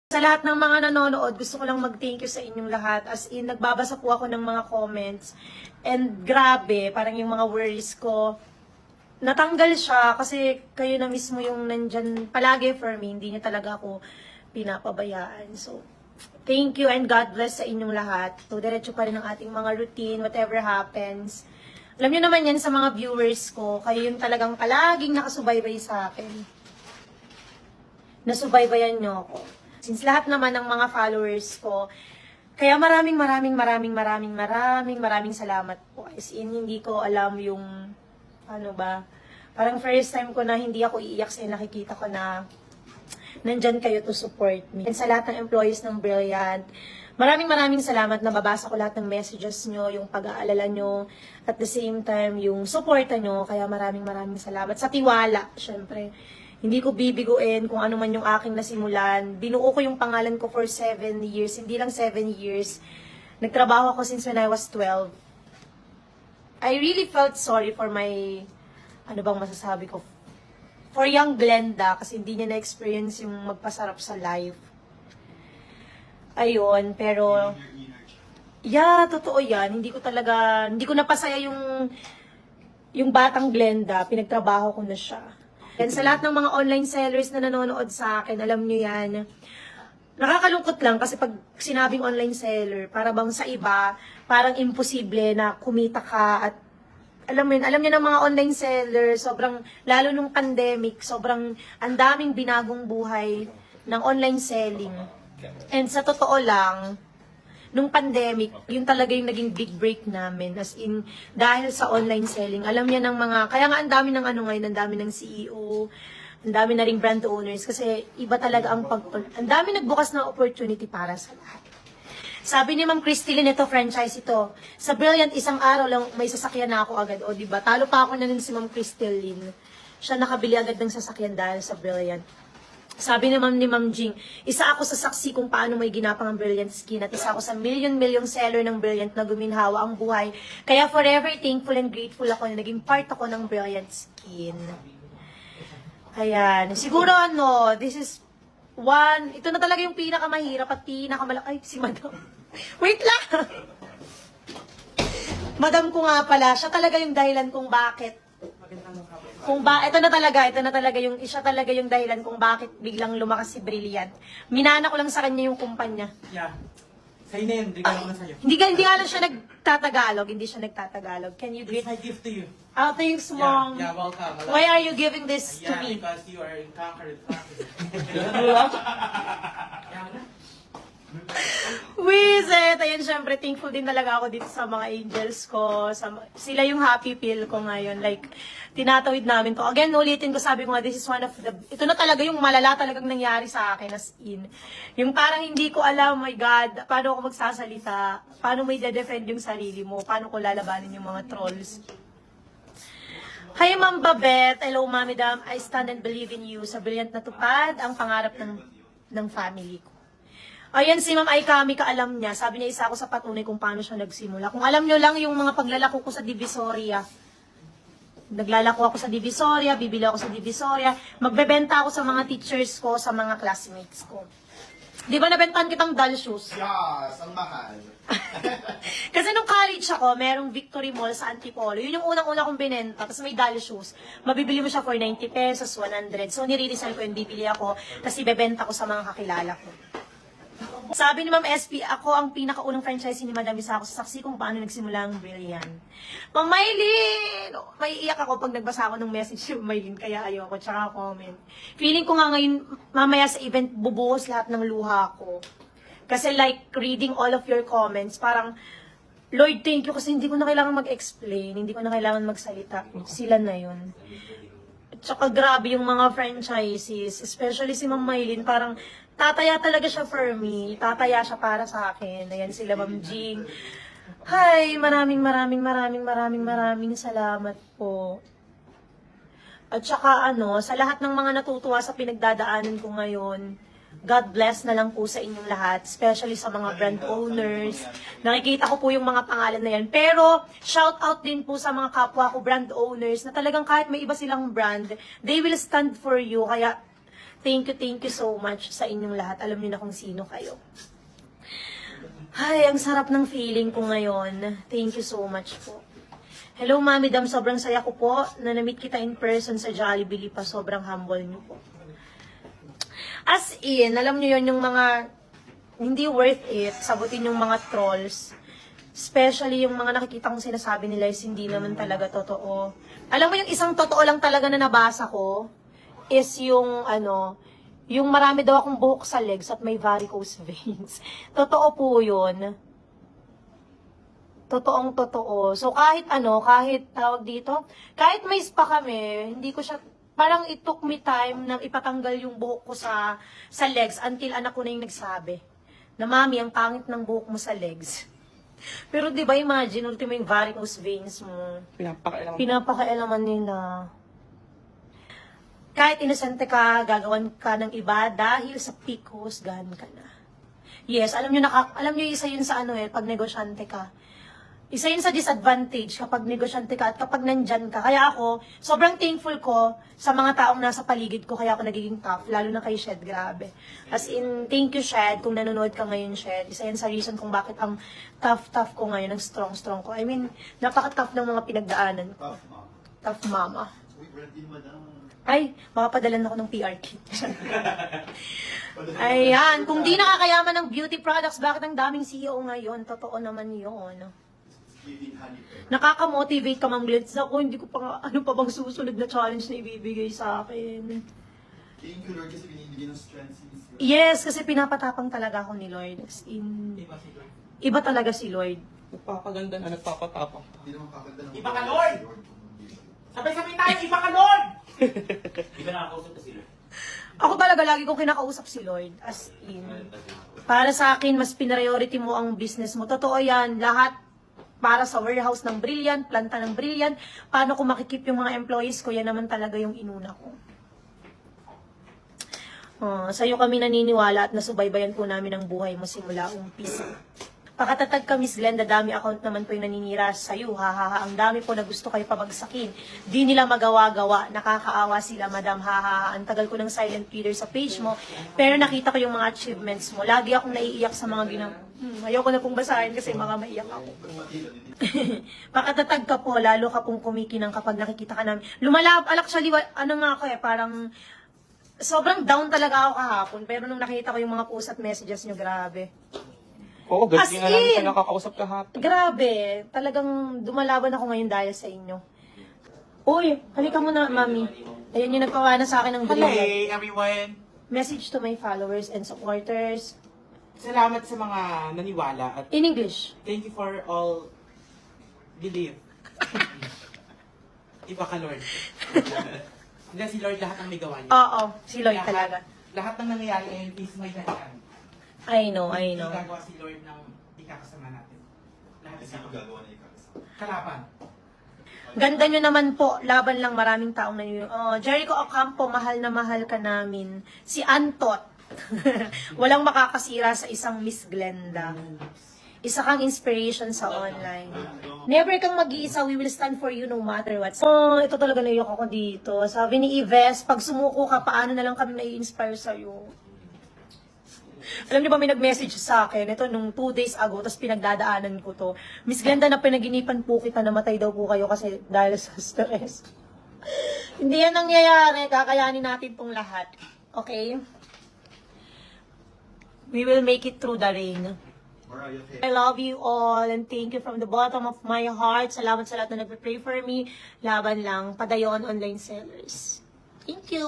Sa lahat ng mga nanonood, gusto ko lang mag-thank you sa inyong lahat. As in, nagbabasa po ako ng mga comments. And grabe, parang yung mga worries ko, natanggal siya kasi kayo na mismo yung nandyan palagi for me. Hindi niyo talaga ako pinapabayaan. So, thank you and God bless sa inyong lahat. So, diretso pa rin ang ating mga routine, whatever happens. Alam niyo naman yan sa mga viewers ko, kayo yung talagang palaging nakasubaybay sa akin. Nasubaybayan niyo ako. Since lahat naman ng mga followers ko, kaya maraming salamat po. As in, hindi ko alam yung, ano ba, parang first time ko na hindi ako iiyak sa nakikita ko na nandyan kayo to support me. And sa lahat ng employees ng Brilliant, maraming salamat na babasa ko lahat ng messages nyo, yung pag-aalala nyo, at the same time, yung suporta nyo. Kaya maraming salamat. Sa tiwala, syempre. Hindi ko bibiguin kung ano man yung aking nasimulan. Binuo ko yung pangalan ko for 7 years. Hindi lang 7 years. Nagtrabaho ako since when I was 12. I really felt sorry for my, ano bang masasabi ko? For young Glenda, kasi hindi niya na-experience yung magpasarap sa life. Ayun, pero, yeah, totoo yan. Hindi ko napasaya yung batang Glenda. Pinagtrabaho ko na siya. And sa lahat ng mga online sellers na nanonood sa akin, alam nyo yan, nakakalungkot lang kasi pag sinabing online seller, para bang sa iba, parang imposible na kumita ka at alam nyo ng mga online seller, sobrang, lalo nung pandemic, sobrang ang daming binagong buhay ng online selling. And sa totoo lang, nung pandemic, yun talaga yung naging big break namin. As in, dahil sa online selling, alam niya ng mga, kaya nga ang dami ng ano ngayon, ang dami ng CEO, ang dami na ring brand owners, kasi iba talaga ang ang dami nagbukas na opportunity para sa lahat. Sabi ni Ma'am Cristilyn, ito, franchise ito. Sa Brilliant, isang araw lang, may sasakyan na ako agad. O, diba? Talo pa ako na nun si Ma'am Cristilyn. Siya nakabili agad ng sasakyan dahil sa Brilliant. Sabi ni Ma'am Jing, isa ako sa saksi kung paano may ginapang ang Brilliant Skin at isa ako sa million seller ng Brilliant na guminhawa ang buhay. Kaya forever thankful and grateful ako na naging part ako ng Brilliant Skin. Ayan. Siguro this is ito na talaga yung pinakamahirap at pinakamalaki. Ay, si Madam. Wait lang! Madam ko nga pala, siya talaga yung dahilan kung bakit ito na talaga yung isa talaga yung dahilan kung bakit biglang lumakas si Brilliant. Minana ko lang sa kanya yung kumpanya. Yeah. Sa'yo na yun, regalo ko na sa'yo. Hindi nga lang siya nagtatagalog. Can you It's greet? my gift to you. Oh, thanks, Mom. Yeah, welcome. Why are you giving this to Yeah, me? because you are in conquered family. Wizet! Ayan, syempre, thankful din talaga ako dito sa mga angels ko. Sila yung happy pill ko ngayon. Like, tinatawid namin to. Again, ulitin ko, sabi ko nga, this is one of the, ito na talaga yung malala talagang nangyari sa akin, as in. Yung parang hindi ko alam, my God, paano ako magsasalita, paano may de-defend yung sarili mo, paano ko lalabanin yung mga trolls. Hi, Ma'am Babette. Hello, Ma'am Madam. I stand and believe in you. Sa Brilliant na tupad, ang pangarap ng family ko. Ayan, si Ma'am Aikami, kaalam niya. Sabi niya, isa ako sa patunay kung paano siya nagsimula. Kung alam niyo lang yung mga paglalako ko sa Divisoria. Naglalako ako sa Divisoria, bibili ako sa Divisoria, magbebenta ako sa mga teachers ko, sa mga classmates ko. Di ba nabentahan kitang doll shoes? Yes, ang mahal. Kasi nung college ako, merong Victory Mall sa Antipolo. Yun yung unang-una kong binenta. Tapos may doll shoes. Mabibili mo siya for 90 pesos, 100. So, nire-resell ko yung bibili ako. Tapos ibebenta ko sa mga kakilala ko. Sabi ni Ma'am SP, ako ang pinakaunang franchise ni Madam Isa ako sa saksi kung paano nagsimula ang Brilliant. Ma'am Maylin! May iyak ako pag nagbasa ako ng message ni Maylin, kaya ayoko, tsaka comment. Feeling ko nga ngayon, mamaya sa event, bubuhos lahat ng luha ko. Kasi like, reading all of your comments, parang, Lord, thank you, kasi hindi ko na kailangan mag-explain, hindi ko na kailangan magsalita. Sila na yun. Tsaka grabe yung mga franchises, especially si Ma'am Maylin, parang, tataya talaga siya for me. Tataya siya para sa akin. Ayan sila, Ma'am Jing. Hi, maraming salamat po. At saka sa lahat ng mga natutuwa sa pinagdadaanan ko ngayon, God bless na lang po sa inyong lahat, especially sa mga brand owners. Nakikita ko po yung mga pangalan na yan. Pero, shout out din po sa mga kapwa ko brand owners na talagang kahit may iba silang brand, they will stand for you. Kaya, Thank you so much sa inyong lahat. Alam niyo na kung sino kayo. Ay, ang sarap ng feeling ko ngayon. Thank you so much po. Hello, Mami Dam. Sobrang saya ko po na na-meet kita in person sa Jollibee pa. Sobrang humble niyo po. As in, alam niyo yon yung mga hindi worth it, sagutin yung mga trolls. Especially yung mga nakikita kong sinasabi nila is hindi naman talaga totoo. Alam mo yung isang totoo lang talaga na nabasa ko is yung yung marami daw akong buhok sa legs at may varicose veins. Totoo po yun. Totoong totoo. So kahit kahit tawag dito, kahit may spa kami, hindi ko siya, parang it took me time na ipatanggal yung buhok ko sa legs until anak ko na yung nagsabi na, Mami, ang pangit ng buhok mo sa legs. Pero di ba imagine, ultimo yung varicose veins mo. Pinapakailaman nila. Kahit inosente ka, gagawan ka ng iba dahil sa peak husgahan ka na. Yes, alam nyo isa yun sa pag negosyante ka. Isa yun sa disadvantage kapag negosyante ka at kapag nandyan ka. Kaya ako, sobrang thankful ko sa mga taong nasa paligid ko, kaya ako nagiging tough, lalo na kay Shed, grabe. As in, thank you, Shed, kung nanonood ka ngayon, Shed. Isa yun sa reason kung bakit ang tough ko ngayon, ang strong ko. I mean, napaka-tough ng mga pinagdaanan ko. Tough mama. Ay, makapadalan ako ng PR kit. Ayan, kung di nakakayaman ng beauty products, bakit ang daming CEO ngayon? Totoo naman yun. Nakaka-motivate ka, Ma'am Glitz. Ako, hindi ko pa ano pa bang susunod na challenge na ibibigay sa akin. Thank you, Lord, kasi binibigyan ng strength since Yes, kasi pinapatapang talaga ako ni Lord. As in, Iba si Lord. iba talaga si Lord. Nagpapaganda na, nagpapatapang. Hindi naman kakaganda ng Iba ka, Lord! Sabay-sabay tayo, iba ka, Lord! Iba nakakausap na si Lord. Ako talaga lagi kong kinakausap si Lord. As in, para sa akin, mas priority mo ang business mo. Totoo yan, lahat para sa warehouse ng Brilliant, planta ng Brilliant, paano ko makikip yung mga employees ko, yan naman talaga yung inuna ko. Sa'yo kami naniniwala at nasubaybayan po namin ang buhay mo simula umpisa. Pakatatag ka, Miss Glenda, dami account naman po yung naninira sa'yo. Hahaha, ang dami po na gusto kayo pabagsakin. Di nila magawa-gawa, nakakaawa sila, madam, hahaha. Ang tagal ko ng silent reader sa page mo, pero nakita ko yung mga achievements mo. Lagi akong naiiyak sa mga ayoko na pong basahin kasi mga maiyak ako. Pakatatag ka po, lalo ka pong kumikinang kapag nakikita ka namin. Actually, parang sobrang down talaga ako kahapon, pero nung nakita ko yung mga post at messages nyo, grabe. Oo, As galing nga namin in, ka nakakausap kahapon. Grabe, talagang dumalaban ako ngayon dahil sa inyo. Uy, halika muna, Mami. Ayan yung nagpawana sa akin ng Hello, brilliant. everyone! Message to my followers and supporters. Salamat sa mga naniwala at In English. thank you for all believe. Iba ka, Lord. Hindi, si Lord lahat ang may gawa niya. Oo, si Lloyd talaga. Lahat ng nangyayari ngayon is may dahilan. I know. Hindi gagawa si Lord ng ikakasama natin. Lahat Kasi sa ito gagawa na ikakasama. kalaban. Ganda nyo naman po. Laban lang, maraming taong nangyayari. Jericho Ocampo, mahal na mahal ka namin. Si Antot. Walang makakasira sa isang Miss Glenda. Isa kang inspiration sa online. Never kang mag-iisa, we will stand for you no matter what. Ito talaga naiyak ako dito. Sabi ni Yves, pag sumuko ka, paano na lang kami nai-inspire sa'yo? Alam niyo ba, may nag-message sa akin, ito nung 2 days ago, tapos pinagdadaanan ko to. Miss Glenda, na pinaginipan po kita, namatay daw po kayo kasi dahil sa stress. Hindi yan nangyayari, kakayanin natin tong lahat. Okay? We will make it through the rain. Mariah Carey. I love you all and thank you from the bottom of my heart. Salamat sa lahat na nag-pray for me. Laban lang, padayon online sellers. Thank you!